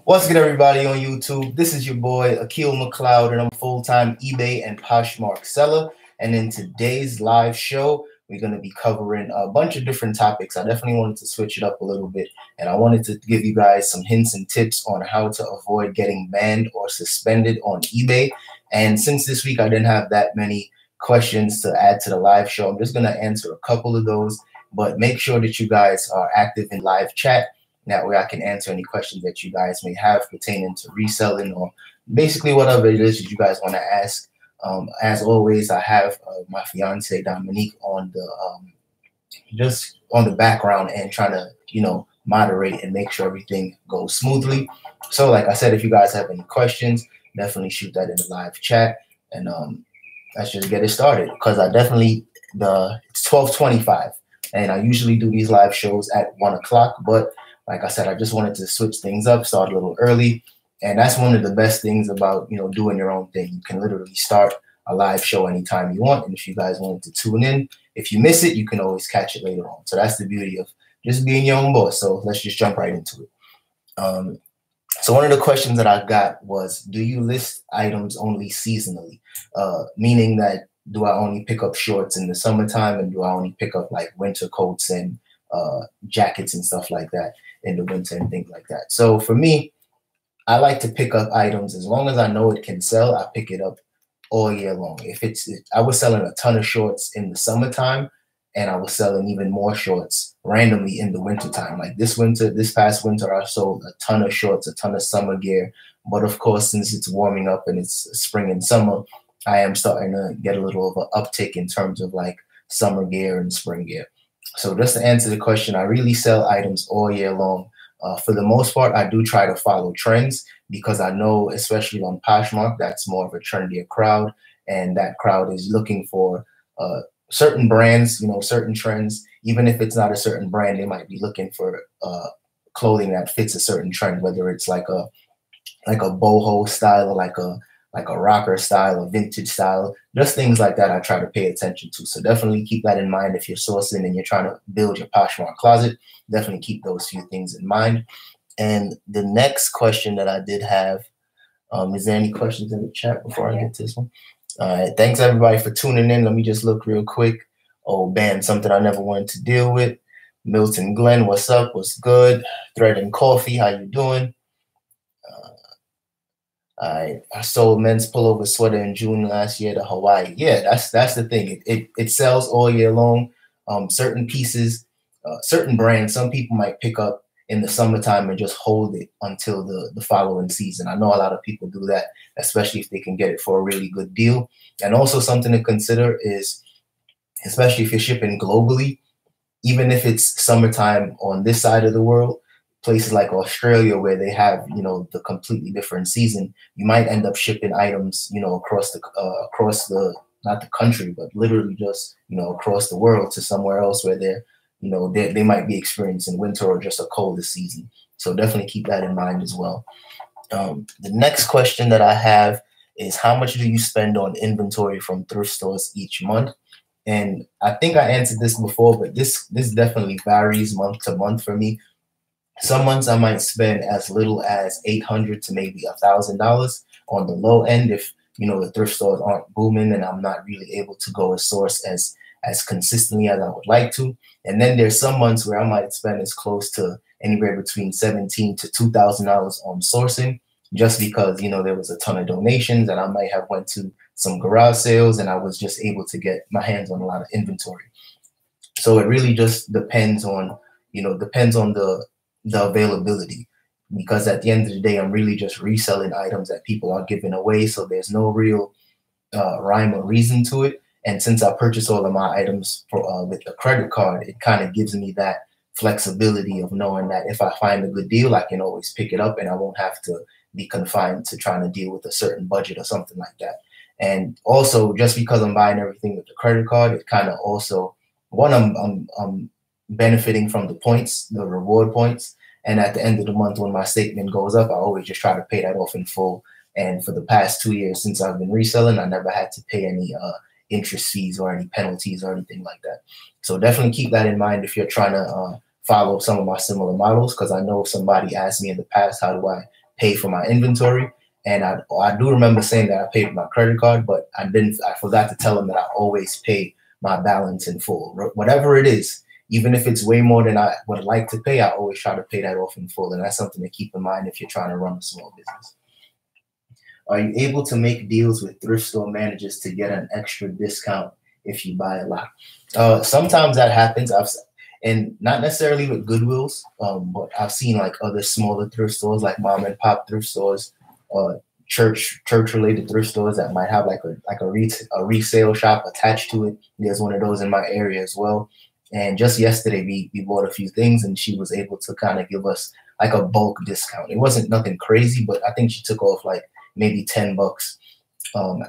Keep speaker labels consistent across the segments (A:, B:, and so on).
A: What's good, everybody on YouTube? This is your boy Akil McLeod, and I'm a full-time eBay and Poshmark seller. And in today's live show, we're going to be covering a bunch of different topics. I definitely wanted to switch it up a little bit, and I wanted to give you guys some hints and tips on how to avoid getting banned or suspended on eBay. And since this week I didn't have that many questions to add to the live show, I'm just going to answer a couple of those, but make sure that you guys are active in live chat. That way I can answer any questions that you guys may have pertaining to reselling or basically whatever it is that you guys want to ask. As always, I have my fiance Dominique on the just on the background and trying to, moderate and make sure everything goes smoothly. So like I said, if you guys have any questions, definitely shoot that in the live chat, and let's just get it started, because it's 12:25 and I usually do these live shows at 1 o'clock, but like I said, I just wanted to switch things up, start a little early. And that's one of the best things about, doing your own thing. You can literally start a live show anytime you want. And if you guys wanted to tune in, if you miss it, you can always catch it later on. So that's the beauty of just being your own boss. So let's just jump right into it. So one of the questions that I got was, do you list items only seasonally? Meaning that, do I only pick up shorts in the summertime, and do I only pick up like winter coats and jackets and stuff like that in the winter and things like that? So for me, I like to pick up items as long as I know it can sell. I pick it up all year long. I was selling a ton of shorts in the summertime, and I was selling even more shorts randomly in the wintertime. Like this past winter, I sold a ton of shorts, a ton of summer gear. But of course, since it's warming up and it's spring and summer, I am starting to get a little of an uptick in terms of like summer gear and spring gear. So just to answer the question, I really sell items all year long. For the most part, I do try to follow trends, because I know, especially on Poshmark, that's more of a trendier crowd, and that crowd is looking for certain brands, certain trends. Even if it's not a certain brand, they might be looking for clothing that fits a certain trend, whether it's like a boho style, or like a rocker style, a vintage style, just things like that I try to pay attention to. So definitely keep that in mind if you're sourcing and you're trying to build your Poshmark closet. Definitely keep those few things in mind. And the next question that I did have, is there any questions in the chat before I get to this one? All right, thanks everybody for tuning in. Let me just look real quick. Oh, bam, something I never wanted to deal with. Milton Glenn, what's up? What's good? Thread and Coffee, how you doing? I sold men's pullover sweater in June last year to Hawaii. Yeah, that's the thing. It sells all year long. Certain pieces, certain brands, some people might pick up in the summertime and just hold it until the following season. I know a lot of people do that, especially if they can get it for a really good deal. And also something to consider is, especially if you're shipping globally, even if it's summertime on this side of the world, places like Australia where they have, the completely different season, you might end up shipping items, across the not the country, but literally just, across the world to somewhere else where they might be experiencing winter or just a colder season. So definitely keep that in mind as well. The next question that I have is, how much do you spend on inventory from thrift stores each month? And I think I answered this before, but this definitely varies month to month for me. Some months I might spend as little as $800 to maybe $1,000 on the low end if, the thrift stores aren't booming and I'm not really able to go a source as consistently as I would like to. And then there's some months where I might spend as close to anywhere between $1,700 to $2,000 on sourcing, just because, there was a ton of donations and I might have went to some garage sales and I was just able to get my hands on a lot of inventory. So it really just depends on the availability, because at the end of the day, I'm really just reselling items that people are giving away. So there's no real rhyme or reason to it. And since I purchase all of my items with a credit card, it kind of gives me that flexibility of knowing that if I find a good deal, I can always pick it up and I won't have to be confined to trying to deal with a certain budget or something like that. And also, just because I'm buying everything with the credit card, it kind of also, I'm benefiting from the points, the reward points. And at the end of the month, when my statement goes up, I always just try to pay that off in full. And for the past 2 years since I've been reselling, I never had to pay any interest fees or any penalties or anything like that. So definitely keep that in mind if you're trying to follow some of my similar models, because I know somebody asked me in the past, how do I pay for my inventory. And I do remember saying that I paid with my credit card, but I forgot to tell them that I always pay my balance in full. Whatever it is, even if it's way more than I would like to pay, I always try to pay that off in full. And that's something to keep in mind if you're trying to run a small business. Are you able to make deals with thrift store managers to get an extra discount if you buy a lot? Sometimes that happens. And not necessarily with Goodwills, but I've seen like other smaller thrift stores, like mom and pop thrift stores, church related thrift stores that might have like a resale shop attached to it. There's one of those in my area as well. And just yesterday we bought a few things, and she was able to kind of give us like a bulk discount. It wasn't nothing crazy, but I think she took off like maybe $10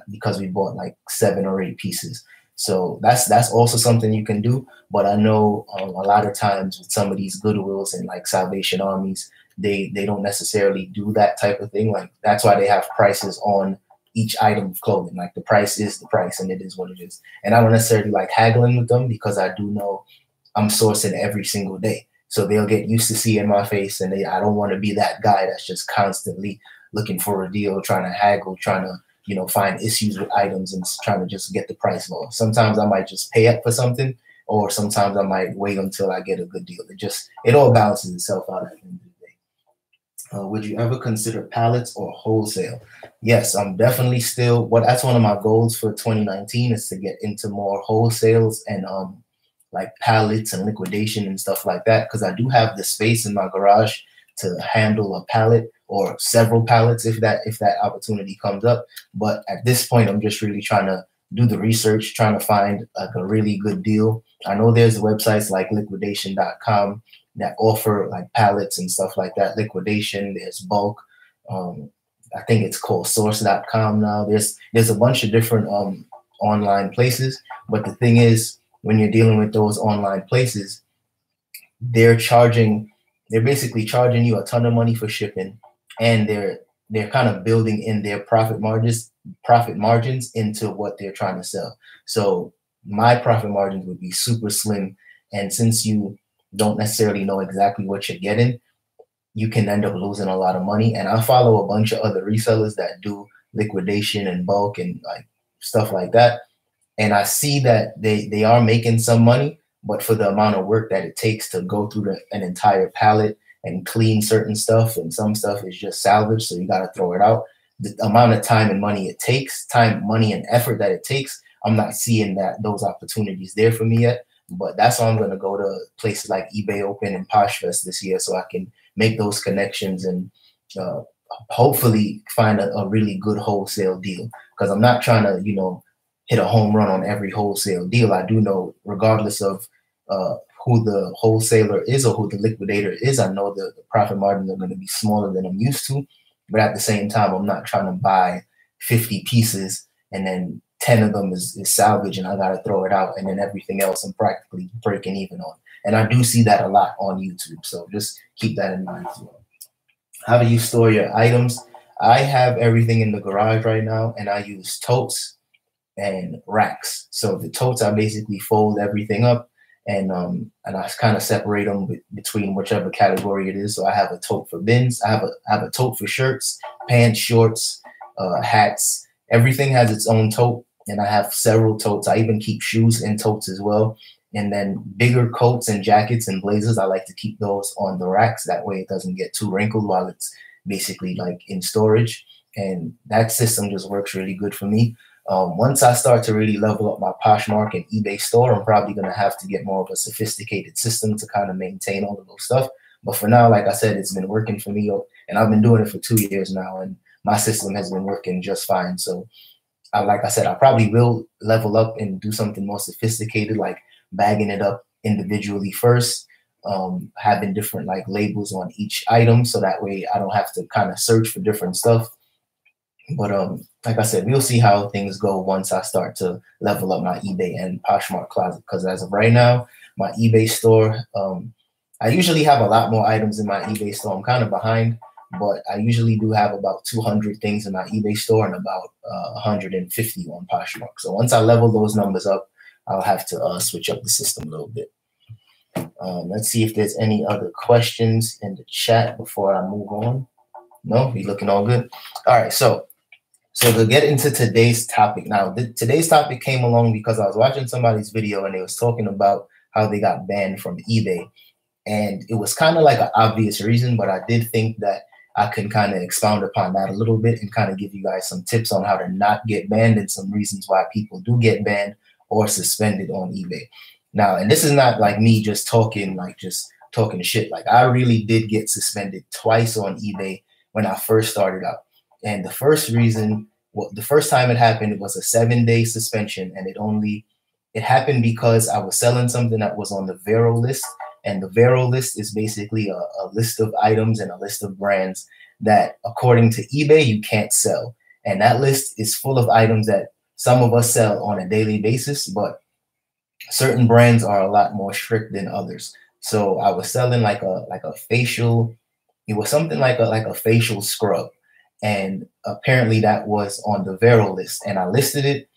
A: because we bought like 7 or 8 pieces. So that's also something you can do. But I know a lot of times with some of these Goodwills and like Salvation Armies, they don't necessarily do that type of thing. Like that's why they have prices on each item of clothing. Like the price is the price, and it is what it is. And I don't necessarily like haggling with them because I do know I'm sourcing every single day. So they'll get used to seeing my face, and I don't want to be that guy that's just constantly looking for a deal, trying to haggle, trying to find issues with items and trying to just get the price low. Sometimes I might just pay up for something, or sometimes I might wait until I get a good deal. It all balances itself out at the end of the day. Would you ever consider pallets or wholesale? Yes, I'm definitely still, that's one of my goals for 2019 is to get into more wholesales and like pallets and liquidation and stuff like that, because I do have the space in my garage to handle a pallet or several pallets if that opportunity comes up. But at this point, I'm just really trying to do the research, trying to find like a really good deal. I know there's websites like liquidation.com that offer like pallets and stuff like that. Liquidation, there's bulk. I think it's called source.com now. There's a bunch of different online places. But the thing is, when you're dealing with those online places, they're basically charging you a ton of money for shipping, and they're kind of building in their profit margins into what they're trying to sell. So my profit margins would be super slim, and since you don't necessarily know exactly what you're getting, you can end up losing a lot of money. And I follow a bunch of other resellers that do liquidation and bulk and like stuff like that, and I see that they are making some money, but for the amount of work that it takes to go through an entire pallet and clean certain stuff, and some stuff is just salvage, so you got to throw it out. The amount of time and money it takes, money, and effort that it takes, I'm not seeing those opportunities there for me yet. But that's why I'm going to go to places like eBay Open and Poshfest this year, so I can make those connections and hopefully find a really good wholesale deal. Because I'm not trying to, hit a home run on every wholesale deal. I do know, regardless of who the wholesaler is or who the liquidator is, I know the profit margins are going to be smaller than I'm used to. But at the same time, I'm not trying to buy 50 pieces and then 10 of them is salvage and I got to throw it out, and then everything else I'm practically breaking even on. And I do see that a lot on YouTube. So just keep that in mind as well. How do you store your items? I have everything in the garage right now, and I use totes and racks. So the totes, I basically fold everything up, and I kind of separate them between whichever category it is. So I have a tote for bins. I have a tote for shirts, pants, shorts, hats. Everything has its own tote, and I have several totes. I even keep shoes in totes as well. And then bigger coats and jackets and blazers, I like to keep those on the racks. That way it doesn't get too wrinkled while it's basically like in storage. And that system just works really good for me. Once I start to really level up my Poshmark and eBay store, I'm probably going to have to get more of a sophisticated system to kind of maintain all of those stuff. But for now, like I said, it's been working for me, and I've been doing it for 2 years now, and my system has been working just fine. So like I said, I probably will level up and do something more sophisticated, like bagging it up individually first, having different like labels on each item, so that way I don't have to kind of search for different stuff. But like I said, we'll see how things go once I start to level up my eBay and Poshmark Closet. Because as of right now, my eBay store, I usually have a lot more items in my eBay store. I'm kind of behind, but I usually do have about 200 things in my eBay store and about 150 on Poshmark. So once I level those numbers up, I'll have to switch up the system a little bit. Let's see if there's any other questions in the chat before I move on. No, you looking all good. All right, so to get into today's topic now, today's topic came along because I was watching somebody's video and they was talking about how they got banned from eBay. And it was kind of like an obvious reason, but I did think that I can kind of expound upon that a little bit and kind of give you guys some tips on how to not get banned and some reasons why people do get banned or suspended on eBay. Now, and this is not like me just talking shit. Like, I really did get suspended twice on eBay when I first started out. And the first reason, well, the first time it happened, it was a 7-day suspension, and it happened because I was selling something that was on the Referral list. And the Referral list is basically a list of items and a list of brands that, according to eBay, you can't sell. And that list is full of items that some of us sell on a daily basis, but certain brands are a lot more strict than others. So I was selling like a facial, it was something like a facial scrub. And apparently that was on the Referral list. And I listed it.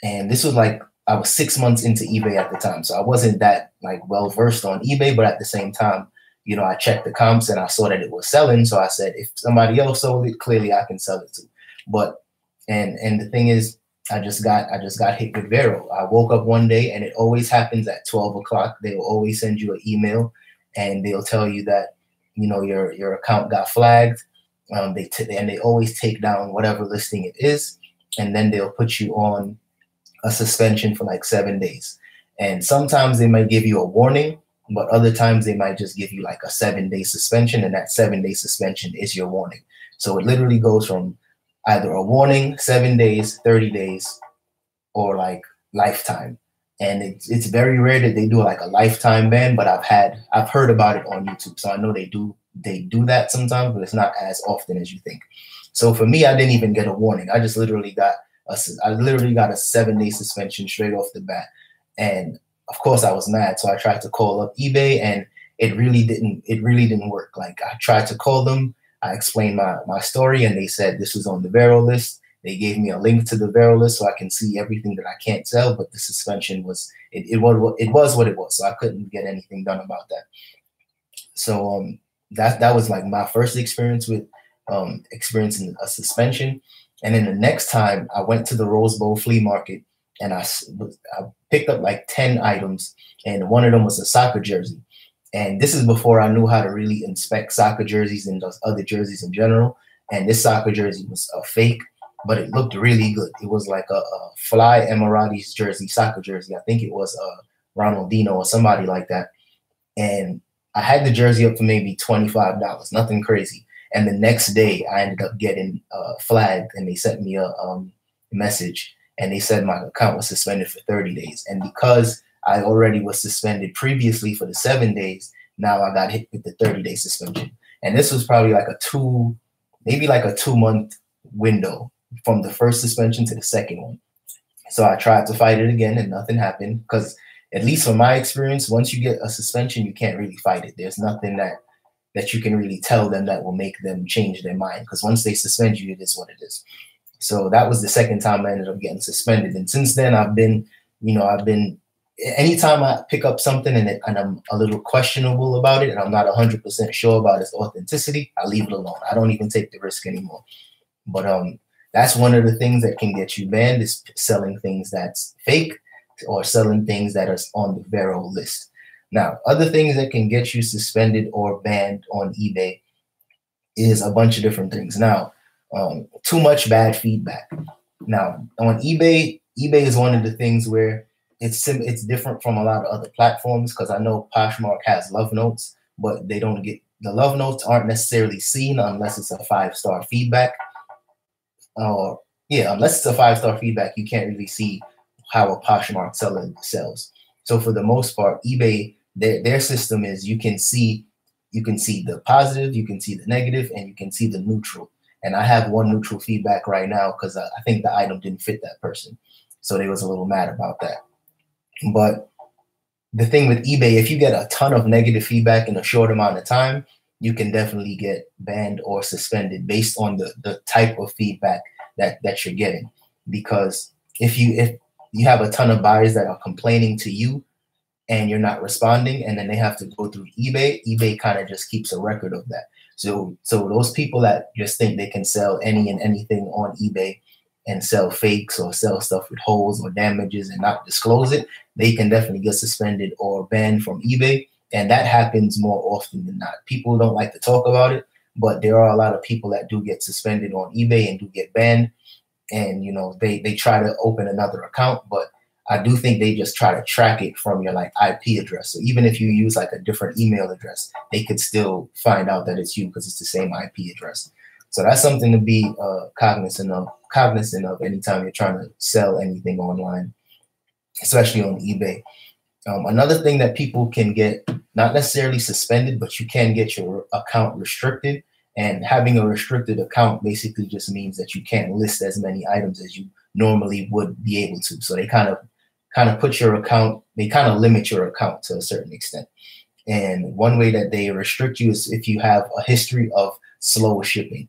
A: And this was like, I was 6 months into eBay at the time. So I wasn't that like well versed on eBay, but at the same time, you know, I checked the comps and I saw that it was selling. So I said, if somebody else sold it, clearly I can sell it too. But, and the thing is, I just got hit with Referral. I woke up one day, and it always happens at 12 o'clock. They will always send you an email and they'll tell you that, you know, your account got flagged. They always take down whatever listing it is, and then they'll put you on a suspension for like 7 days. And sometimes they might give you a warning, but other times they might just give you like a 7-day suspension, and that 7-day suspension is your warning. So it literally goes from either a warning, 7 days, 30 days, or like lifetime. And it's very rare that they do like a lifetime ban, but I've heard about it on YouTube. So I know they do that sometimes, but it's not as often as you think. So for me, I didn't even get a warning. I literally got a 7-day suspension straight off the bat. And of course I was mad. So I tried to call up eBay, and it really didn't work. Like, I tried to call them, I explained my story, and they said this was on the Referral list. They gave me a link to the Referral list so I can see everything that I can't sell, but the suspension was, it was what it was. So I couldn't get anything done about that. So that was like my first experience with experiencing a suspension. And then the next time I went to the Rose Bowl flea market, and I picked up like 10 items, and one of them was a soccer jersey. And this is before I knew how to really inspect soccer jerseys and those other jerseys in general. And this soccer jersey was a fake, but it looked really good. It was like a Fly Emiratis jersey, soccer jersey. I think it was Ronaldinho or somebody like that. And I had the jersey up for maybe $25, nothing crazy. And the next day I ended up getting flagged, and they sent me a message, and they said my account was suspended for 30 days. And because I already was suspended previously for the 7 days, now I got hit with the 30-day suspension. And this was probably like maybe like a 2-month window from the first suspension to the second one. So I tried to fight it again, and nothing happened, because at least from my experience, once you get a suspension, you can't really fight it. There's nothing that you can really tell them that will make them change their mind, because once they suspend you, it is what it is. So that was the second time I ended up getting suspended. And since then, I've been anytime I pick up something and I'm a little questionable about it, and I'm not 100% sure about its authenticity, I leave it alone. I don't even take the risk anymore. But that's one of the things that can get you banned, is selling things that's fake or selling things that are on the Referral list. Now, other things that can get you suspended or banned on eBay is a bunch of different things. Now, too much bad feedback. Now, on eBay is one of the things where it's different from a lot of other platforms, because I know Poshmark has love notes, but the love notes aren't necessarily seen unless it's a 5-star feedback. Unless it's a 5-star feedback, you can't really see how a Poshmark seller sells. So for the most part, eBay, their system is you can see the positive, you can see the negative, and you can see the neutral. And I have one neutral feedback right now because I think the item didn't fit that person. So they was a little mad about that. But the thing with eBay, if you get a ton of negative feedback in a short amount of time, you can definitely get banned or suspended based on the type of feedback that you're getting. Because if you have a ton of buyers that are complaining to you and you're not responding, and then they have to go through eBay kind of just keeps a record of that. So those people that just think they can sell any and anything on eBay and sell fakes or sell stuff with holes or damages and not disclose it, they can definitely get suspended or banned from eBay. And that happens more often than not. People don't like to talk about it, but there are a lot of people that do get suspended on eBay and do get banned. And, you know, they try to open another account, but I do think they just try to track it from your like IP address. So even if you use like a different email address, they could still find out that it's you because it's the same IP address. So that's something to be cognizant of anytime you're trying to sell anything online, especially on eBay. Another thing that people can get, not necessarily suspended, but you can get your account restricted. And having a restricted account basically just means that you can't list as many items as you normally would be able to. So they kind of put your account, they kind of limit your account to a certain extent. And one way that they restrict you is if you have a history of slow shipping.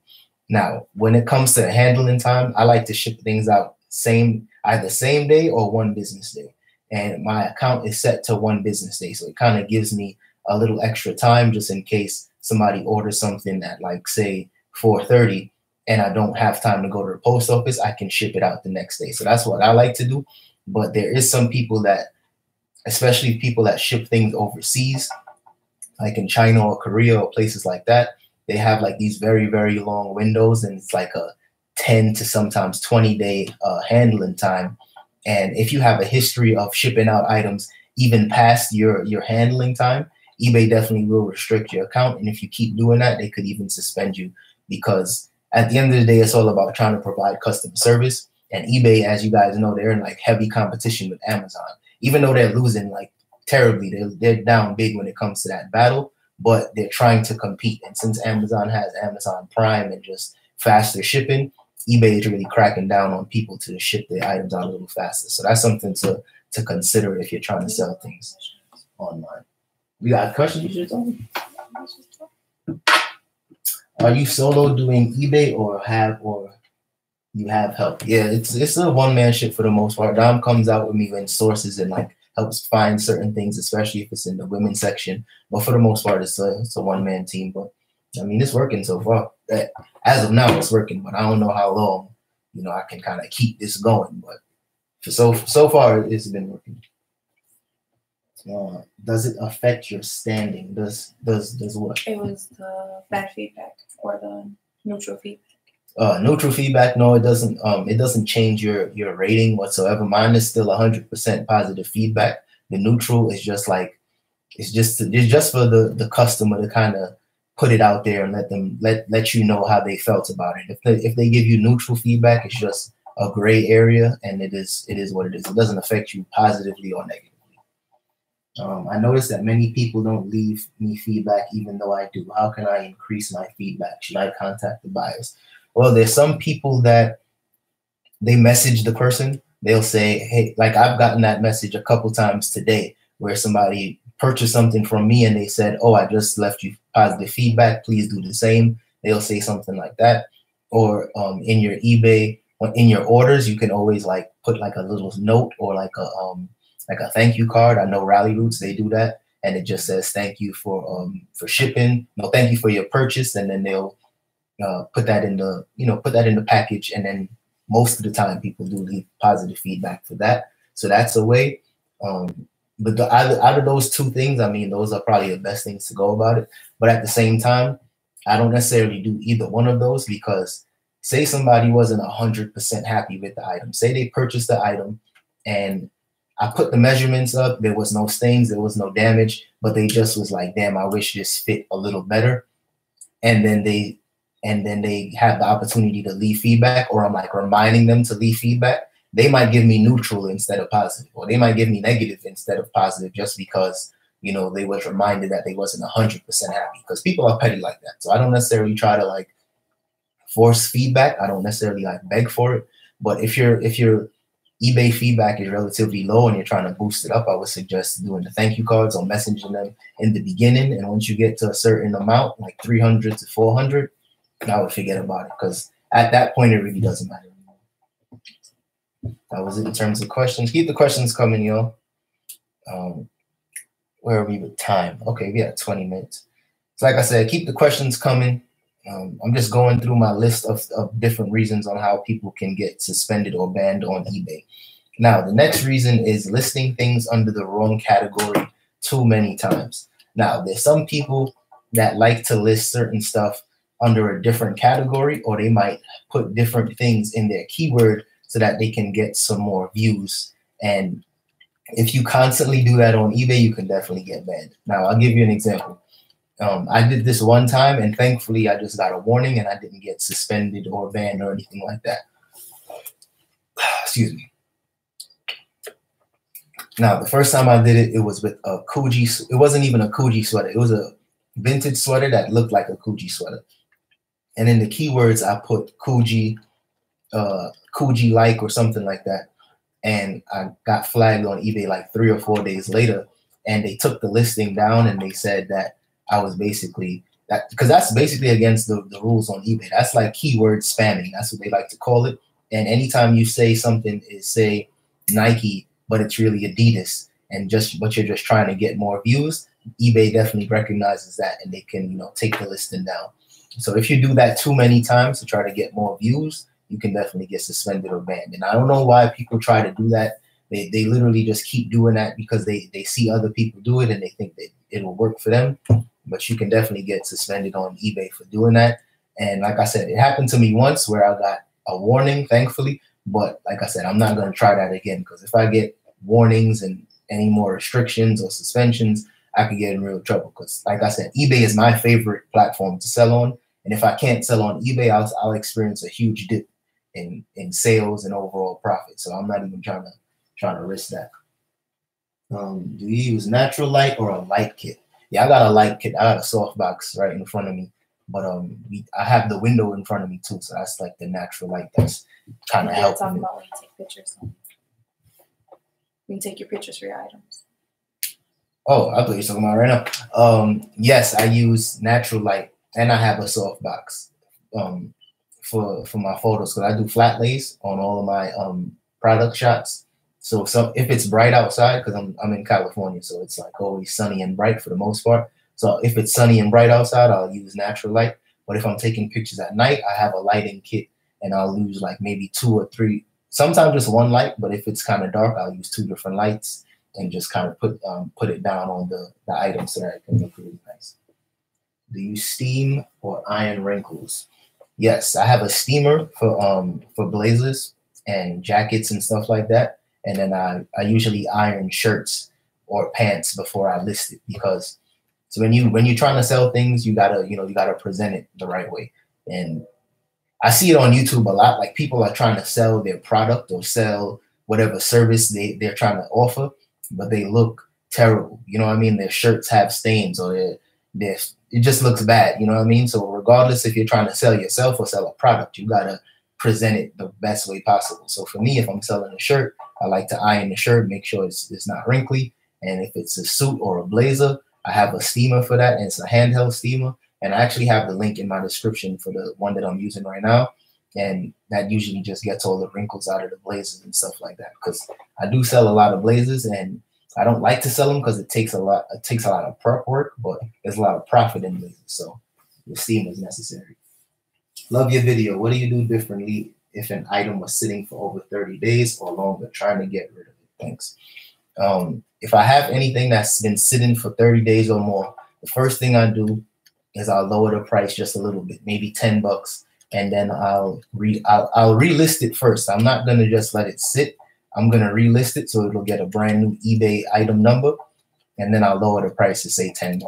A: Now, when it comes to handling time, I like to ship things out either same day or one business day. And my account is set to one business day. So it kind of gives me a little extra time just in case somebody orders something at like say 4:30 and I don't have time to go to the post office, I can ship it out the next day. So that's what I like to do. But there is some people that, especially people that ship things overseas, like in China or Korea or places like that, they have like these very, very long windows, and it's like a 10 to sometimes 20-day handling time. And if you have a history of shipping out items even past your handling time, eBay definitely will restrict your account. And if you keep doing that, they could even suspend you, because at the end of the day, it's all about trying to provide customer service. And eBay, as you guys know, they're in like heavy competition with Amazon. Even though they're losing like terribly, they're down big when it comes to that battle, but they're trying to compete. And since Amazon has Amazon Prime and just faster shipping, eBay is really cracking down on people to ship their items out a little faster. So that's something to consider if you're trying to sell things online. We got a question you should tell me? Are you solo doing eBay or you have help? Yeah, it's a one-man ship for the most part. Dom comes out with me in sources and like helps find certain things, especially if it's in the women's section. But for the most part, it's a one-man team. But I mean, it's working so far. As of now, it's working, but I don't know how long, you know, I can kind of keep this going. But so far, it's been working. Does it affect your standing? Does what?
B: It was the bad feedback or the neutral feedback.
A: Neutral feedback, no, it doesn't. It doesn't change your rating whatsoever. Mine is still 100% positive feedback. The neutral is just like it's just for the customer to kind of put it out there and let you know how they felt about it. If they give you neutral feedback, it's just a gray area, and it is what it is. It doesn't affect you positively or negatively. I noticed that many people don't leave me feedback, even though I do. How can I increase my feedback? Should I contact the buyers? Well, there's some people that they message the person. They'll say, hey, like I've gotten that message a couple times today where somebody purchased something from me and they said, oh, I just left you positive feedback. Please do the same. They'll say something like that. Or in your eBay, in your orders, you can always like put like a little note or like a thank you card. I know Rally Roots, they do that. And it just says, thank you for shipping. No, thank you for your purchase. And then they'll put that in the package. And then most of the time people do leave positive feedback for that. So that's a way. But out of those two things, I mean, those are probably the best things to go about it. But at the same time, I don't necessarily do either one of those, because say somebody wasn't 100% happy with the item. Say they purchased the item and I put the measurements up. There was no stains, there was no damage, but they just was like, damn, I wish this fit a little better. And then they have the opportunity to leave feedback, or I'm like reminding them to leave feedback. They might give me neutral instead of positive, or they might give me negative instead of positive, just because, you know, they was reminded that they wasn't 100% happy, because people are petty like that. So I don't necessarily try to like force feedback. I don't necessarily like beg for it. But if your eBay feedback is relatively low and you're trying to boost it up, I would suggest doing the thank you cards or messaging them in the beginning. And once you get to a certain amount, like 300 to 400, I would forget about it, because at that point, it really doesn't matter anymore. That was it in terms of questions. Keep the questions coming, y'all. Where are we with time? Okay, we got 20 minutes. So like I said, keep the questions coming. I'm just going through my list of different reasons on how people can get suspended or banned on eBay. Now, the next reason is listing things under the wrong category too many times. Now, there's some people that like to list certain stuff under a different category, or they might put different things in their keyword so that they can get some more views. And if you constantly do that on eBay, you can definitely get banned. Now, I'll give you an example. I did this one time, and thankfully I just got a warning and I didn't get suspended or banned or anything like that. Excuse me. Now, the first time I did it, it was with a Coogee. It wasn't even a Coogee sweater. It was a vintage sweater that looked like a Coogee sweater. And in the keywords, I put Coogee, Coogee like or something like that. And I got flagged on eBay like 3 or 4 days later. And they took the listing down and they said that I was basically, because that's basically against the rules on eBay. That's like keyword spamming. That's what they like to call it. And anytime you say something is, say, Nike, but it's really Adidas, but you're just trying to get more views, eBay definitely recognizes that and they can, you know, take the listing down. So if you do that too many times to try to get more views, you can definitely get suspended or banned. And I don't know why people try to do that. They literally just keep doing that because they see other people do it and they think that it'll work for them. But you can definitely get suspended on eBay for doing that. And like I said, it happened to me once where I got a warning, thankfully. But like I said, I'm not going to try that again, because if I get warnings and any more restrictions or suspensions, I could get in real trouble. Because like I said, eBay is my favorite platform to sell on. And if I can't sell on eBay, I'll experience a huge dip in sales and overall profit. So I'm not even trying to risk that. Do you use natural light or a light kit? Yeah, I got a light kit. I got a softbox right in front of me, but I have the window in front of me too, so that's like the natural light that's kind of helping.
B: Talking about when you take pictures. When you take your pictures for your items.
A: Oh, I thought you were talking about right now. Yes, I use natural light, and I have a softbox for my photos, because I do flat lays on all of my product shots. So if it's bright outside, because I'm in California, so it's like always sunny and bright for the most part. So if it's sunny and bright outside, I'll use natural light. But if I'm taking pictures at night, I have a lighting kit, and I'll use like maybe 2 or 3, sometimes just 1 light. But if it's kind of dark, I'll use 2 different lights and just kind of put it down on the item so that it can look really nice. Do you steam or iron wrinkles? Yes, I have a steamer for blazers and jackets and stuff like that. And then I usually iron shirts or pants before I list it, because so when you're trying to sell things, you gotta present it the right way. And I see it on YouTube a lot. Like, people are trying to sell their product or sell whatever service they're trying to offer, but they look terrible. You know what I mean? Their shirts have stains, or it just looks bad. You know what I mean? So regardless if you're trying to sell yourself or sell a product, you gotta present it the best way possible. So for me, if I'm selling a shirt, I like to iron the shirt, make sure it's not wrinkly. And if it's a suit or a blazer, I have a steamer for that, and it's a handheld steamer. And I actually have the link in my description for the one that I'm using right now. And that usually just gets all the wrinkles out of the blazers and stuff like that. Because I do sell a lot of blazers, and I don't like to sell them because it takes a lot of prep work, but there's a lot of profit in blazers. So the steamer is necessary. Love your video. What do you do differently if an item was sitting for over 30 days or longer, trying to get rid of it? Thanks. If I have anything that's been sitting for 30 days or more, the first thing I do is I'll lower the price just a little bit, maybe $10, and then I'll relist it first. I'm not gonna just let it sit. I'm gonna relist it so it'll get a brand new eBay item number, and then I'll lower the price to say $10.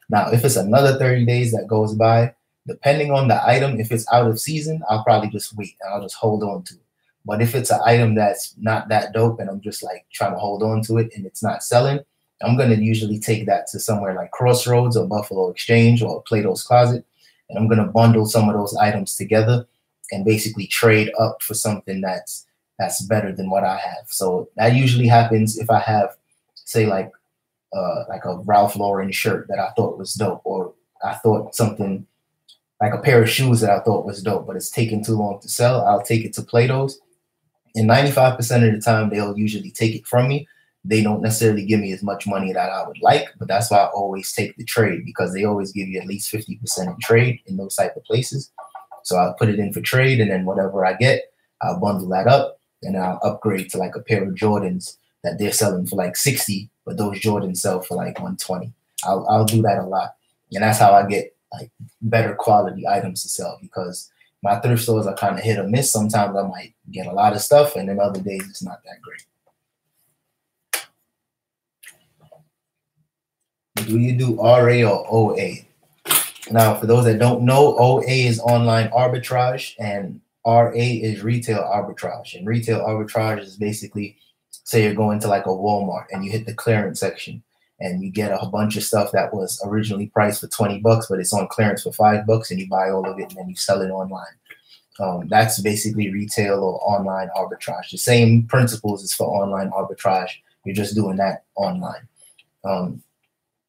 A: Now, if it's another 30 days that goes by, depending on the item, if it's out of season, I'll probably just wait and I'll just hold on to it. But if it's an item that's not that dope and I'm just like trying to hold on to it and it's not selling, I'm going to usually take that to somewhere like Crossroads or Buffalo Exchange or Plato's Closet. And I'm going to bundle some of those items together and basically trade up for something that's better than what I have. So that usually happens if I have, say, like a Ralph Lauren shirt that I thought was dope, or I thought something like a pair of shoes that I thought was dope, but it's taking too long to sell. I'll take it to Plato's, and 95% of the time they'll usually take it from me, they don't necessarily give me as much money that I would like, but that's why I always take the trade, because they always give you at least 50% in trade in those type of places. So I'll put it in for trade, and then whatever I get, I'll bundle that up, and I'll upgrade to like a pair of Jordans that they're selling for like 60, but those Jordans sell for like 120. I'll do that a lot. And that's how I get like better quality items to sell, because my thrift stores are kind of hit or miss. Sometimes I might get a lot of stuff, and then other days it's not that great. Do you do RA or OA? Now, for those that don't know, OA is online arbitrage and RA is retail arbitrage. And retail arbitrage is basically, say you're going to like a Walmart and you hit the clearance section and you get a bunch of stuff that was originally priced for 20 bucks, but it's on clearance for $5, and you buy all of it and then you sell it online. That's basically retail or online arbitrage. The same principles as for online arbitrage. You're just doing that online.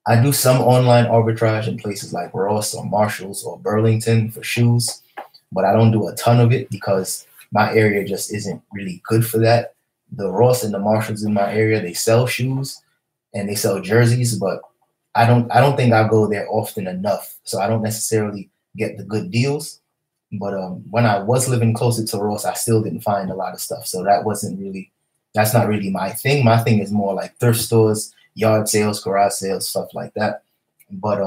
A: I do some online arbitrage in places like Ross or Marshalls or Burlington for shoes, but I don't do a ton of it because my area just isn't really good for that. The Ross and the Marshalls in my area, they sell shoes and they sell jerseys, but I don't think I go there often enough, so I don't necessarily get the good deals. But when I was living closer to Ross, I still didn't find a lot of stuff, so that's not really my thing. My thing is more like thrift stores, yard sales, garage sales, stuff like that. But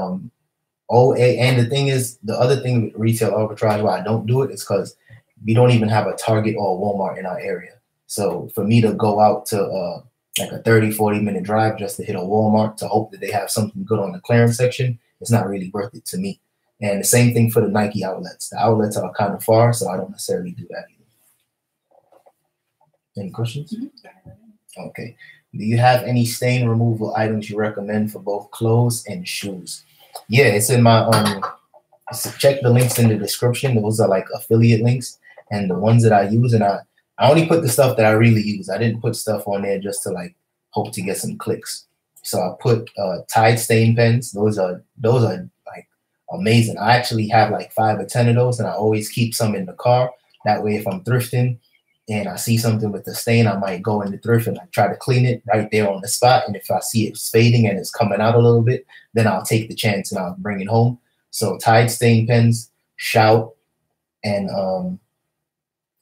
A: OA, and the thing is, the other thing with retail arbitrage why I don't do it is because we don't even have a Target or a Walmart in our area. So for me to go out to like a 30-40 minute drive just to hit a Walmart to hope that they have something good on the clearance section, it's not really worth it to me. And the same thing for the Nike outlets. The outlets are kind of far, so I don't necessarily do that either. Any questions? Mm-hmm. Okay. Do you have any stain removal items you recommend for both clothes and shoes? Yeah, it's in my check the links in the description. Those are like affiliate links, and the ones that I use, and I only put the stuff that I really use. I didn't put stuff on there just to like hope to get some clicks. So I put Tide stain pens. Those are like amazing. I actually have like 5 or 10 of those, and I always keep some in the car. That way, if I'm thrifting and I see something with a stain, I might go in the thrift and like try to clean it right there on the spot. And if I see it's fading and it's coming out a little bit, then I'll take the chance and I'll bring it home. So Tide stain pens, Shout, and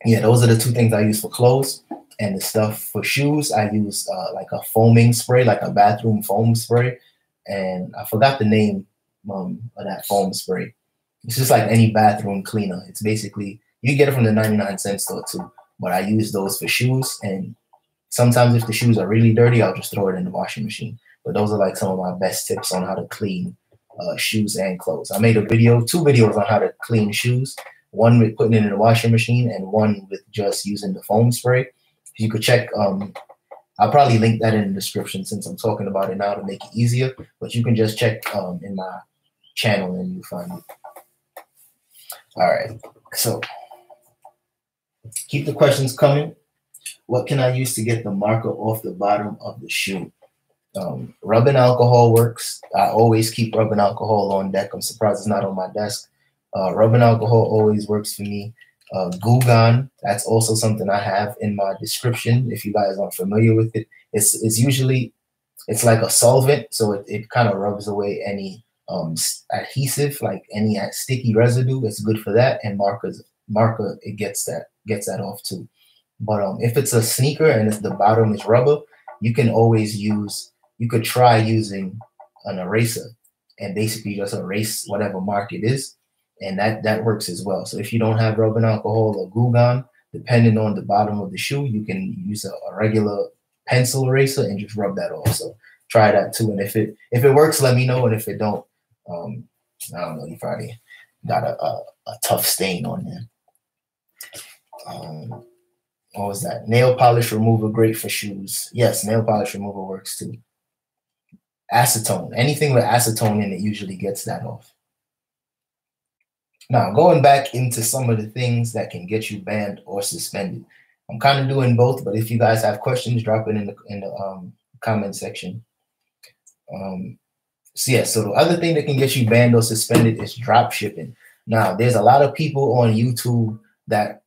A: yeah, those are the 2 things I use for clothes. And the stuff for shoes, I use like a foaming spray, like a bathroom foam spray. And I forgot the name of that foam spray. It's just like any bathroom cleaner. It's basically, you get it from the 99-cent store too. But I use those for shoes, and sometimes if the shoes are really dirty, I'll just throw it in the washing machine. But those are like some of my best tips on how to clean shoes and clothes. I made 2 videos on how to clean shoes. One with putting it in the washing machine, and one with just using the foam spray. You could check. I'll probably link that in the description since I'm talking about it now to make it easier. But you can just check in my channel and you'll find it. All right, so keep the questions coming. What can I use to get the marker off the bottom of the shoe? Rubbing alcohol works. I always keep rubbing alcohol on deck. I'm surprised it's not on my desk. Rubbing alcohol always works for me. Goo Gone, that's also something I have in my description. If you guys aren't familiar with it, it's usually, it's like a solvent, so it kind of rubs away any adhesive, like any sticky residue. It's good for that. And marker, it gets that off too. But if it's a sneaker and the bottom is rubber, you could try using an eraser and basically just erase whatever mark it is, and that works as well. So if you don't have rubbing alcohol or Goo Gone, depending on the bottom of the shoe, you can use a regular pencil eraser and just rub that off. So try that too. And if it works, let me know. And if it don't, I don't know, you probably got a tough stain on there. What was that? Nail polish remover, great for shoes. Yes, nail polish remover works too. Acetone, anything with acetone in it usually gets that off. Now, going back into some of the things that can get you banned or suspended. I'm kind of doing both, but if you guys have questions, drop it in the comment section. So the other thing that can get you banned or suspended is drop shipping. Now, there's a lot of people on YouTube that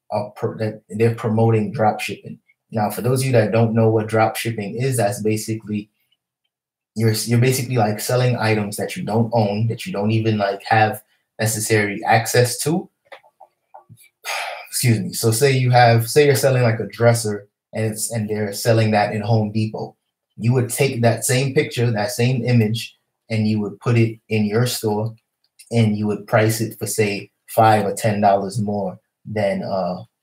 A: they're promoting drop shipping, Now, for those of you that don't know what drop shipping is, that's basically you're basically like selling items that you don't own, that you don't even like have necessary access to. Excuse me. So say you're selling like a dresser and they're selling that in Home Depot. You would take that same picture, that same image, and you would put it in your store, and you would price it for say $5 or $10 more than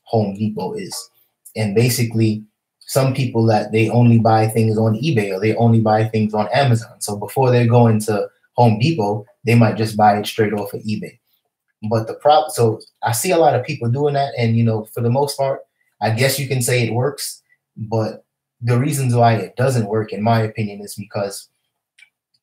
A: Home Depot is. And basically, some people that they only buy things on eBay or they only buy things on Amazon. So before they're going to Home Depot, they might just buy it straight off of eBay. But so I see a lot of people doing that, and for the most part, I guess you can say it works. But the reasons why it doesn't work, in my opinion, is because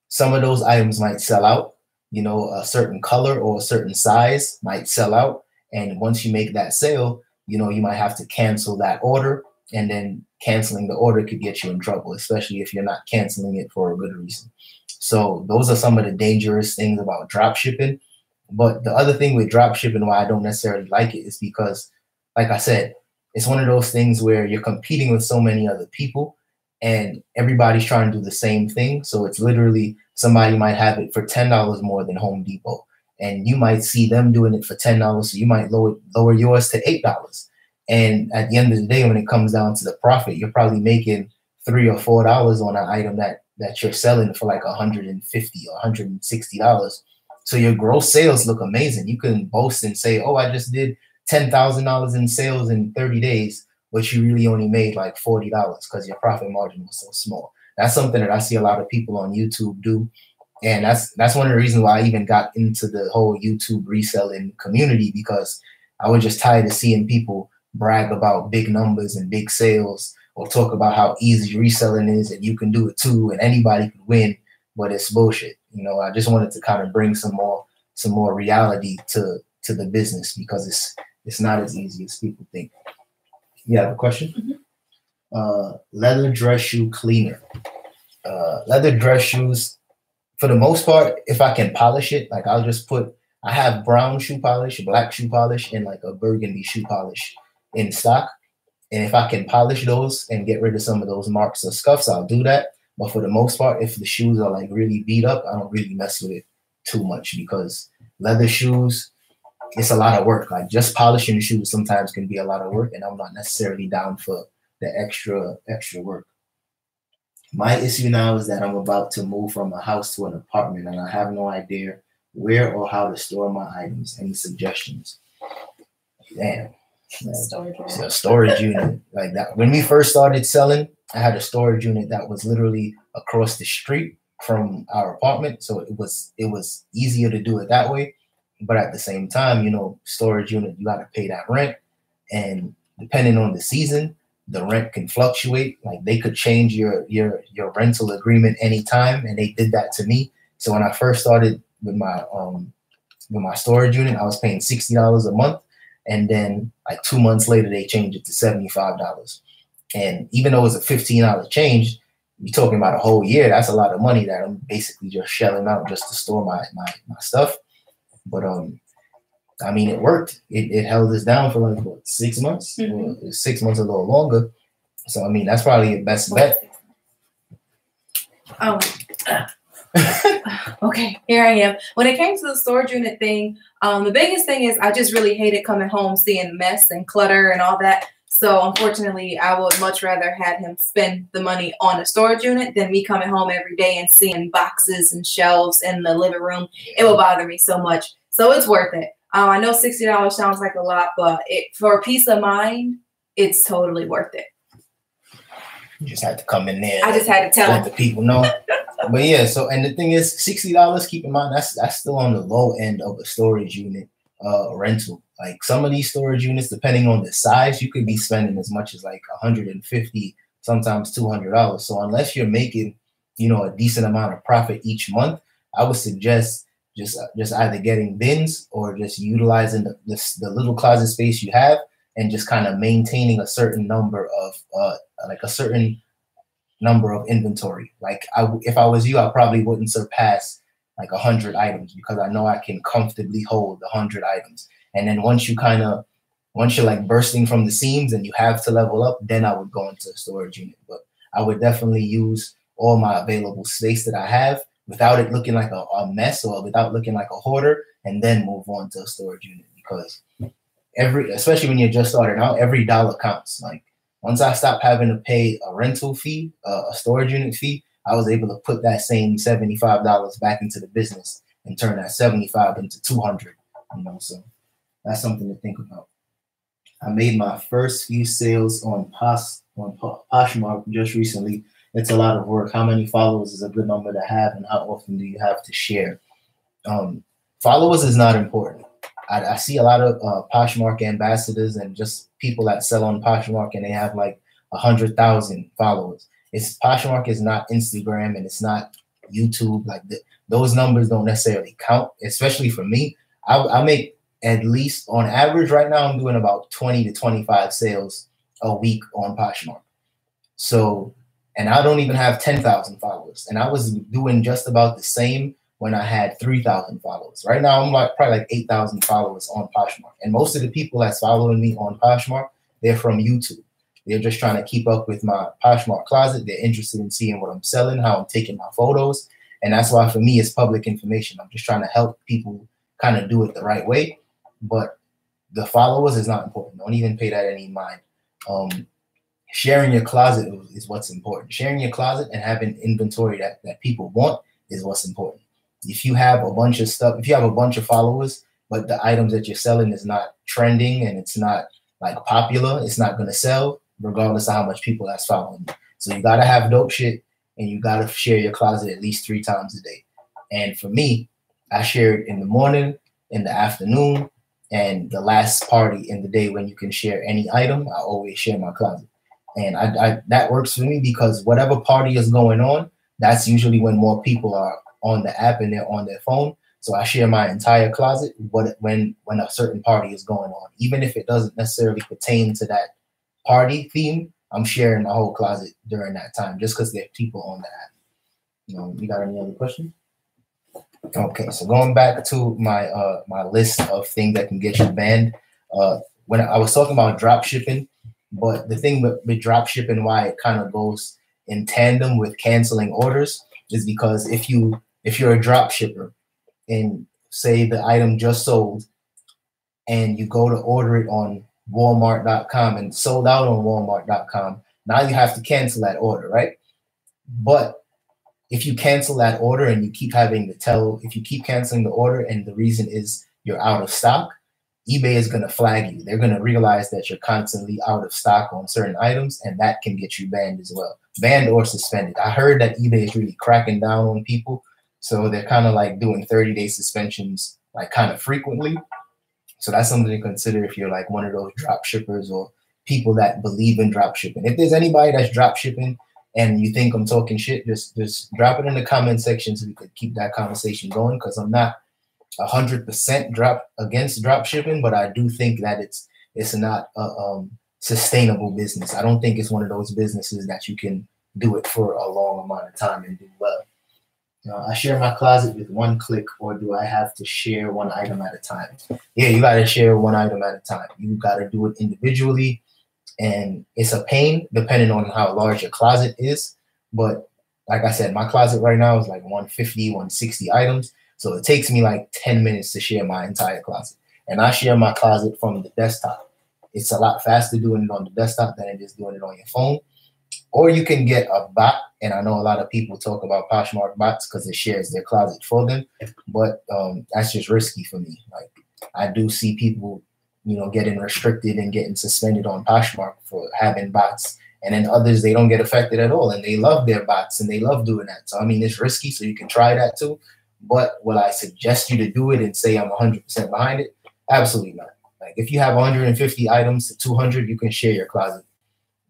A: some of those items might sell out. A certain color or a certain size might sell out, and once you make that sale, you might have to cancel that order, and then canceling the order could get you in trouble, especially if you're not canceling it for a good reason. So those are some of the dangerous things about drop shipping. But the other thing with drop shipping, why I don't necessarily like it, is because, like I said, it's one of those things where you're competing with so many other people and everybody's trying to do the same thing. So it's literally somebody might have it for $10 more than Home Depot, and you might see them doing it for $10. So you might lower yours to $8. And at the end of the day, when it comes down to the profit, you're probably making $3 or $4 on an item that you're selling for like $150 or $160. So your gross sales look amazing. You can boast and say, oh, I just did $10,000 in sales in 30 days, but you really only made like $40 because your profit margin was so small. That's something that I see a lot of people on YouTube do. And that's one of the reasons why I even got into the whole YouTube reselling community, because I was just tired of seeing people brag about big numbers and big sales, or talk about how easy reselling is and you can do it too and anybody could win, but it's bullshit. I just wanted to kind of bring some more reality to the business, because it's not as easy as people think. You have a question? Mm-hmm. Leather dress shoe cleaner. Leather dress shoes, for the most part, if I can polish it, like I have brown shoe polish, black shoe polish, and like a burgundy shoe polish in stock. And if I can polish those and get rid of some of those marks or scuffs, I'll do that. But for the most part, if the shoes are like really beat up, I don't really mess with it too much, because leather shoes, it's a lot of work. Like just polishing the shoes sometimes can be a lot of work, and I'm not necessarily down for the extra work. My issue now is that I'm about to move from a house to an apartment, and I have no idea where or how to store my items. Any suggestions? Damn. A storage unit like that. When we first started selling, I had a storage unit that was literally across the street from our apartment, so it was easier to do it that way. But at the same time, storage unit, you got to pay that rent, and depending on the season, the rent can fluctuate. Like they could change your rental agreement anytime, and they did that to me. So when I first started with my storage unit, I was paying $60 a month. And then like 2 months later, they changed it to $75. And even though it's a $15 change, you're talking about a whole year. That's a lot of money that I'm basically just shelling out just to store my stuff. But I mean, it worked. It held us down for like what, 6 months? Mm-hmm. 6 months, a little longer. So I mean, that's probably your best bet.
B: Okay, here I am. When it came to the storage unit thing, the biggest thing is I just really hated coming home seeing mess and clutter and all that. So unfortunately, I would much rather have him spend the money on a storage unit than me coming home every day and seeing boxes and shelves in the living room. It will bother me so much. So it's worth it. I know $60 sounds like a lot, but for peace of mind, it's totally worth it.
A: You just had to come in there.
B: I just had to tell
A: let the people know. But yeah, so, and the thing is, $60, keep in mind, that's still on the low end of a storage unit rental. Like some of these storage units, depending on the size, you could be spending as much as like $150, sometimes $200. So unless you're making, a decent amount of profit each month, I would suggest just either getting bins or just utilizing the little closet space you have, and just kind of maintaining a certain number of inventory. Like if I was you, I probably wouldn't surpass like 100 items, because I know I can comfortably hold 100 items. And then once you once you're like bursting from the seams and you have to level up, then I would go into a storage unit. But I would definitely use all my available space that I have without it looking like a mess or without looking like a hoarder, and then move on to a storage unit. Because especially when you're just starting out, every dollar counts. Like once I stopped having to pay a rental fee, a storage unit fee, I was able to put that same $75 back into the business and turn that 75 into 200. You know, so that's something to think about. I made my first few sales on Poshmark just recently. It's a lot of work. How many followers is a good number to have, and how often do you have to share? Followers is not important. I see a lot of Poshmark ambassadors and just people that sell on Poshmark, and they have like 100,000 followers. Poshmark is not Instagram, and it's not YouTube. Like those numbers don't necessarily count, especially for me. I make at least on average right now, I'm doing about 20 to 25 sales a week on Poshmark. So, and I don't even have 10,000 followers. And I was doing just about the same when I had 3,000 followers. Right now, I'm like probably like 8,000 followers on Poshmark. And most of the people that's following me on Poshmark, they're from YouTube. They're just trying to keep up with my Poshmark Closet. They're interested in seeing what I'm selling, how I'm taking my photos. And that's why for me, it's public information. I'm just trying to help people kind of do it the right way. But the followers is not important. Don't even pay that any mind. Sharing your closet is what's important. Sharing your closet and having inventory that people want is what's important. If you have a bunch of stuff, if you have a bunch of followers, but the items that you're selling is not trending and it's not like popular, it's not going to sell regardless of how much people that's following you. So you got to have dope shit, and you got to share your closet at least 3 times a day. And for me, I share it in the morning, in the afternoon, and the last party in the day when you can share any item. I always share my closet. And that works for me because whatever party is going on, that's usually when more people are on the app and they're on their phone. So I share my entire closet when a certain party is going on. Even if it doesn't necessarily pertain to that party theme, I'm sharing my whole closet during that time just because there are people on the app. You got any other questions? Okay, so going back to my my list of things that can get you banned. When I was talking about drop shipping, but the thing with drop shipping, why it kind of goes in tandem with canceling orders, is because if you're a drop shipper and say the item just sold and you go to order it on Walmart.com and sold out on Walmart.com, now you have to cancel that order, right? But if you cancel that order and you keep if you keep canceling the order and the reason is you're out of stock, eBay is going to flag you. They're going to realize that you're constantly out of stock on certain items, and that can get you banned as well. Banned or suspended. I heard that eBay is really cracking down on people. So they're kind of like doing 30-day suspensions like kind of frequently. So that's something to consider if you're like one of those drop shippers or people that believe in drop shipping. If there's anybody that's drop shipping and you think I'm talking shit, just drop it in the comment section so we could keep that conversation going, because I'm not 100% against drop shipping, but I do think that it's not a sustainable business. I don't think it's one of those businesses that you can do it for a long amount of time and do well. I share my closet with one click, or do I have to share one item at a time? Yeah, you got to share one item at a time. You got to do it individually, and it's a pain depending on how large your closet is. But like I said, my closet right now is like 150, 160 items. So it takes me like 10 minutes to share my entire closet. And I share my closet from the desktop. It's a lot faster doing it on the desktop than it is doing it on your phone. Or you can get a bot, and I know a lot of people talk about Poshmark bots because it shares their closet for them, but that's just risky for me. Like, I do see people, getting restricted and getting suspended on Poshmark for having bots, and then others, they don't get affected at all, and they love their bots, and they love doing that. So, I mean, it's risky, so you can try that too, but will I suggest you to do it and say I'm 100% behind it? Absolutely not. Like, if you have 150 items to 200, you can share your closet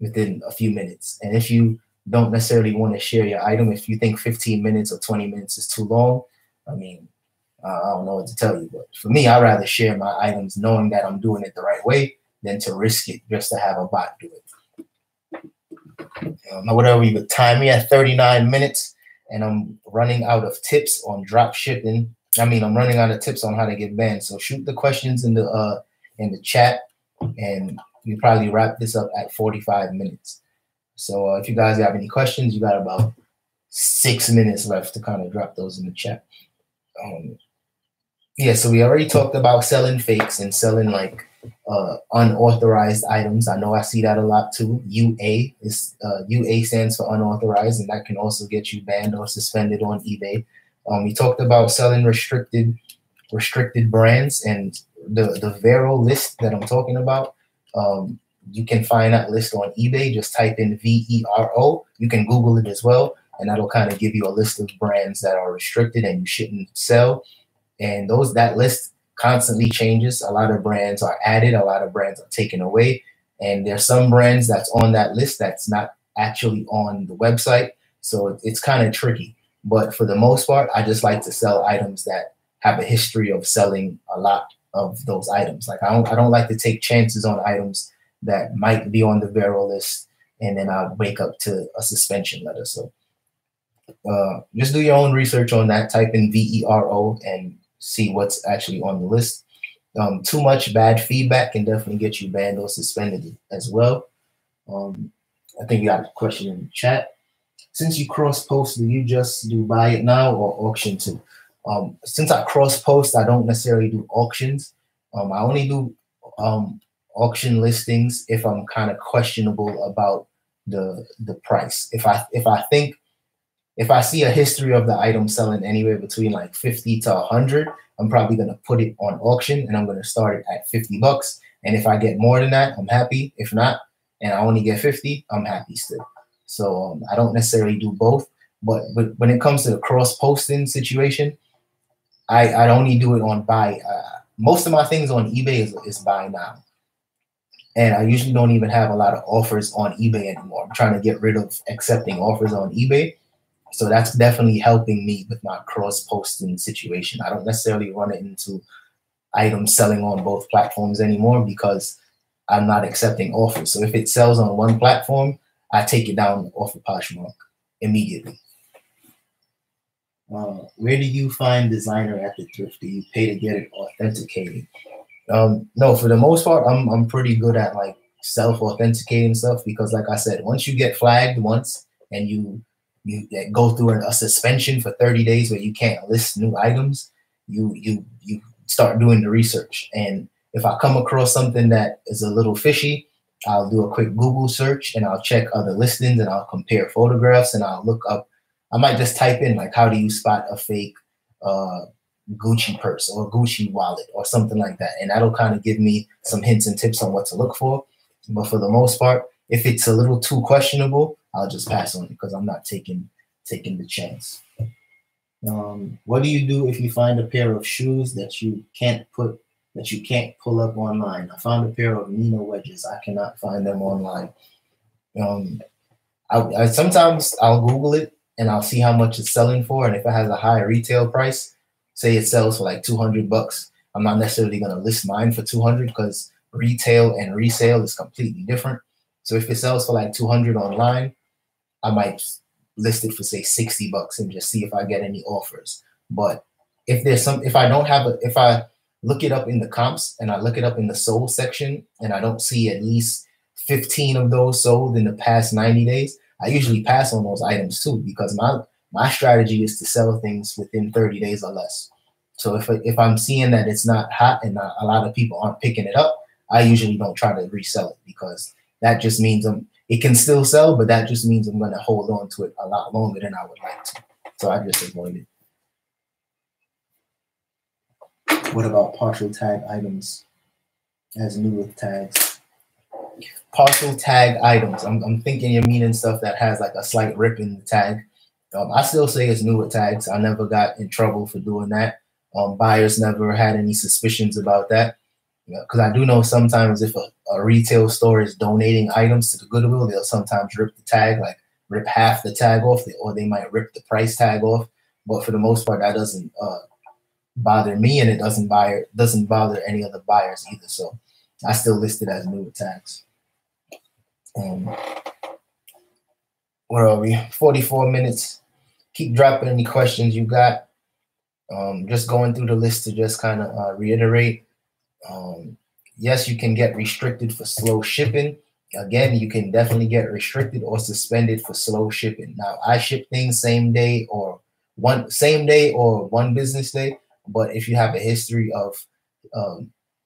A: within a few minutes. And if you don't necessarily want to share your item, if you think 15 minutes or 20 minutes is too long, I mean, I don't know what to tell you. But for me, I'd rather share my items knowing that I'm doing it the right way than to risk it just to have a bot do it. Whatever, you could time me at 39 minutes, and I'm running out of tips on drop shipping. I'm running out of tips on how to get banned. So shoot the questions in the chat. and we probably wrap this up at 45 minutes. So if you guys have any questions, you got about 6 minutes left to kind of drop those in the chat. Yeah, so we already talked about selling fakes and selling like unauthorized items. I know I see that a lot too. UA stands for unauthorized, and that can also get you banned or suspended on eBay. We talked about selling restricted brands, and the Vero list that I'm talking about. You can find that list on eBay. Just type in VERO. You can Google it as well, and that'll kind of give you a list of brands that are restricted and you shouldn't sell. And that list constantly changes. A lot of brands are added, a lot of brands are taken away, and there's some brands that's on that list that's not actually on the website. So it's kind of tricky. But for the most part, I just like to sell items that have a history of selling a lot of those items. Like I don't like to take chances on items that might be on the Vero list, and then I'll wake up to a suspension letter. So just do your own research on that. Type in VERO and see what's actually on the list. Too much bad feedback can definitely get you banned or suspended as well. I think we got a question in the chat. Since you cross-post, do you just do buy it now or auction too? Since I cross-post, I don't necessarily do auctions. I only do auction listings if I'm kind of questionable about the price. If I see a history of the item selling anywhere between like 50 to 100, I'm probably going to put it on auction, and I'm going to start it at 50 bucks. And if I get more than that, I'm happy. If not, and I only get 50, I'm happy still. So I don't necessarily do both. But when it comes to the cross-posting situation, I only do it on buy. Most of my things on eBay is buy now. And I usually don't even have a lot of offers on eBay anymore. I'm trying to get rid of accepting offers on eBay. So that's definitely helping me with my cross-posting situation. I don't necessarily run it into items selling on both platforms anymore because I'm not accepting offers. So if it sells on one platform, I take it down off of Poshmark immediately. Where do you find designer at the thrift? Do you pay to get it authenticated? No, for the most part, I'm pretty good at like self-authenticating stuff because, like I said, once you get flagged once and you go through a suspension for 30 days where you can't list new items, you start doing the research. And if I come across something that is a little fishy, I'll do a quick Google search and I'll check other listings and I'll compare photographs and I'll look up. I might just type in like, how do you spot a fake Gucci purse or Gucci wallet or something like that. And that'll kind of give me some hints and tips on what to look for. But for the most part, if it's a little too questionable, I'll just pass on it because I'm not taking the chance. What do you do if you find a pair of shoes that you can't pull up online? I found a pair of Nina wedges. I cannot find them online. I sometimes I'll Google it and I'll see how much it's selling for, and if it has a high retail price, say it sells for like 200 bucks, I'm not necessarily going to list mine for 200 because retail and resale is completely different. So if it sells for like 200 online, I might list it for say 60 bucks and just see if I get any offers. But if I look it up in the comps and I look it up in the sold section and I don't see at least 15 of those sold in the past 90 days, I usually pass on those items too, because my strategy is to sell things within 30 days or less. So if I'm seeing that it's not hot and a lot of people aren't picking it up, I usually don't try to resell it because that just means it can still sell, but that just means I'm going to hold on to it a lot longer than I would like to. So I just avoid it. What about partial tag items as new with tags? Partial tag items. I'm thinking you're meaning stuff that has like a slight rip in the tag. I still say it's new with tags. I never got in trouble for doing that. Buyers never had any suspicions about that. Because I do know sometimes if a retail store is donating items to the Goodwill, they'll sometimes rip the tag, like rip half the tag off, or they might rip the price tag off. But for the most part, that doesn't bother me, and it doesn't bother any other buyers either. So I still list it as new with tags. Where are we? 44 minutes. Keep dropping any questions you got. Just going through the list to just kind of reiterate. Yes, you can get restricted for slow shipping. Again, you can definitely get restricted or suspended for slow shipping. Now, I ship things same day or one business day. But if you have a history of,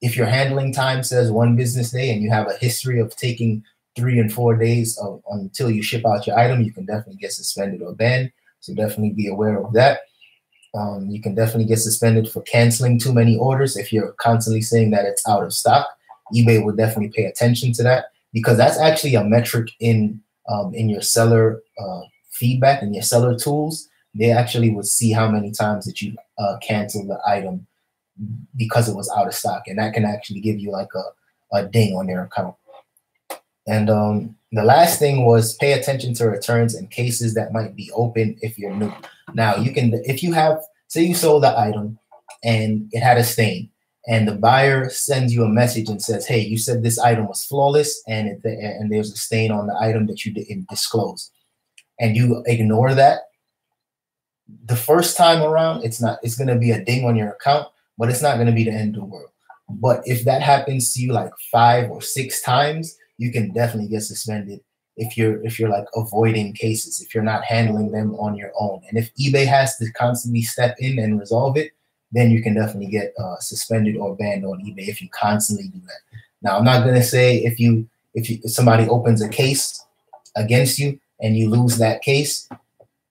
A: if your handling time says 1 business day and you have a history of taking 3 and 4 days until you ship out your item, you can definitely get suspended or banned. So definitely be aware of that. You can definitely get suspended for canceling too many orders. If you're constantly saying that it's out of stock, eBay will definitely pay attention to that, because that's actually a metric in your seller feedback and your seller tools. They actually would see how many times that you canceled the item because it was out of stock, and that can actually give you like a ding on your account. And the last thing was pay attention to returns and cases that might be open if you're new. Now, you can, if you have, say you sold the item and it had a stain, and the buyer sends you a message and says, hey, you said this item was flawless and there's a stain on the item that you didn't disclose, and you ignore that, the first time around, it's going to be a ding on your account, but it's not going to be the end of the world. But if that happens to you like 5 or 6 times, you can definitely get suspended if you're like avoiding cases, if you're not handling them on your own. And if eBay has to constantly step in and resolve it, then you can definitely get suspended or banned on eBay if you constantly do that. Now, I'm not going to say if somebody opens a case against you and you lose that case,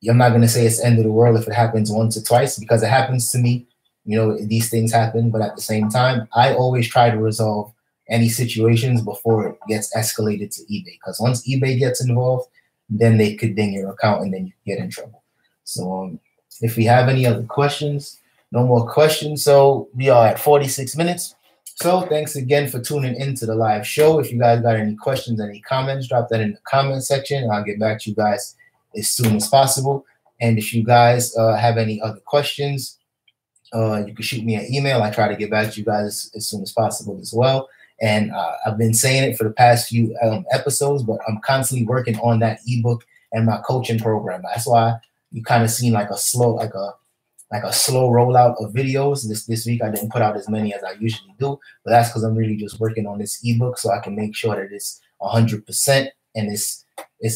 A: I'm not going to say it's the end of the world if it happens once or twice, because it happens to me. You know, these things happen, but at the same time, I always try to resolve any situations before it gets escalated to eBay, because once eBay gets involved, then they could ding your account and then you get in trouble. So if we have any other questions, no more questions. So we are at 46 minutes. So thanks again for tuning into the live show. If you guys got any questions, any comments, drop that in the comment section, and I'll get back to you guys as soon as possible. And if you guys have any other questions, you can shoot me an email. I try to get back to you guys as soon as possible as well. And I've been saying it for the past few episodes, but I'm constantly working on that ebook and my coaching program. That's why you kind of seen like a slow rollout of videos. This week I didn't put out as many as I usually do, but that's because I'm really just working on this ebook so I can make sure that it's 100% and it's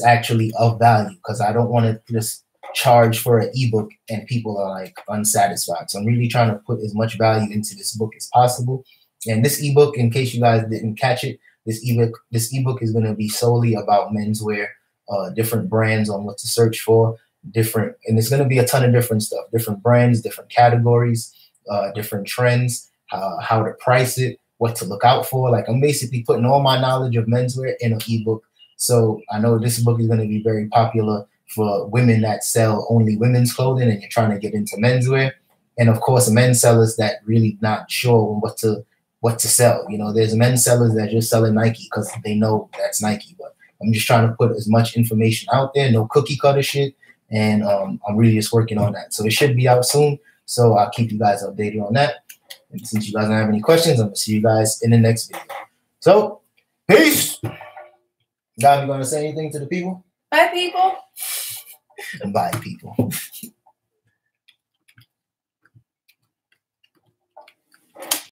A: actually of value, because I don't want to just charge for an ebook and people are like unsatisfied. So I'm really trying to put as much value into this book as possible. And this ebook, in case you guys didn't catch it, this ebook is going to be solely about menswear, different brands on what to search for, and it's going to be a ton of different stuff, different brands, different categories, different trends, how to price it, what to look out for. Like, I'm basically putting all my knowledge of menswear in an ebook. So I know this book is going to be very popular for women that sell only women's clothing and you're trying to get into menswear. And of course, men's sellers that really not sure what to sell. You know, there's men's sellers that just selling Nike because they know that's Nike. But I'm just trying to put as much information out there, no cookie cutter shit. And I'm really just working on that. So it should be out soon. So I'll keep you guys updated on that. And since you guys don't have any questions, I'm going to see you guys in the next video. So, peace. God, you going to say anything to the people?
B: Bye, people.
A: Bye, people.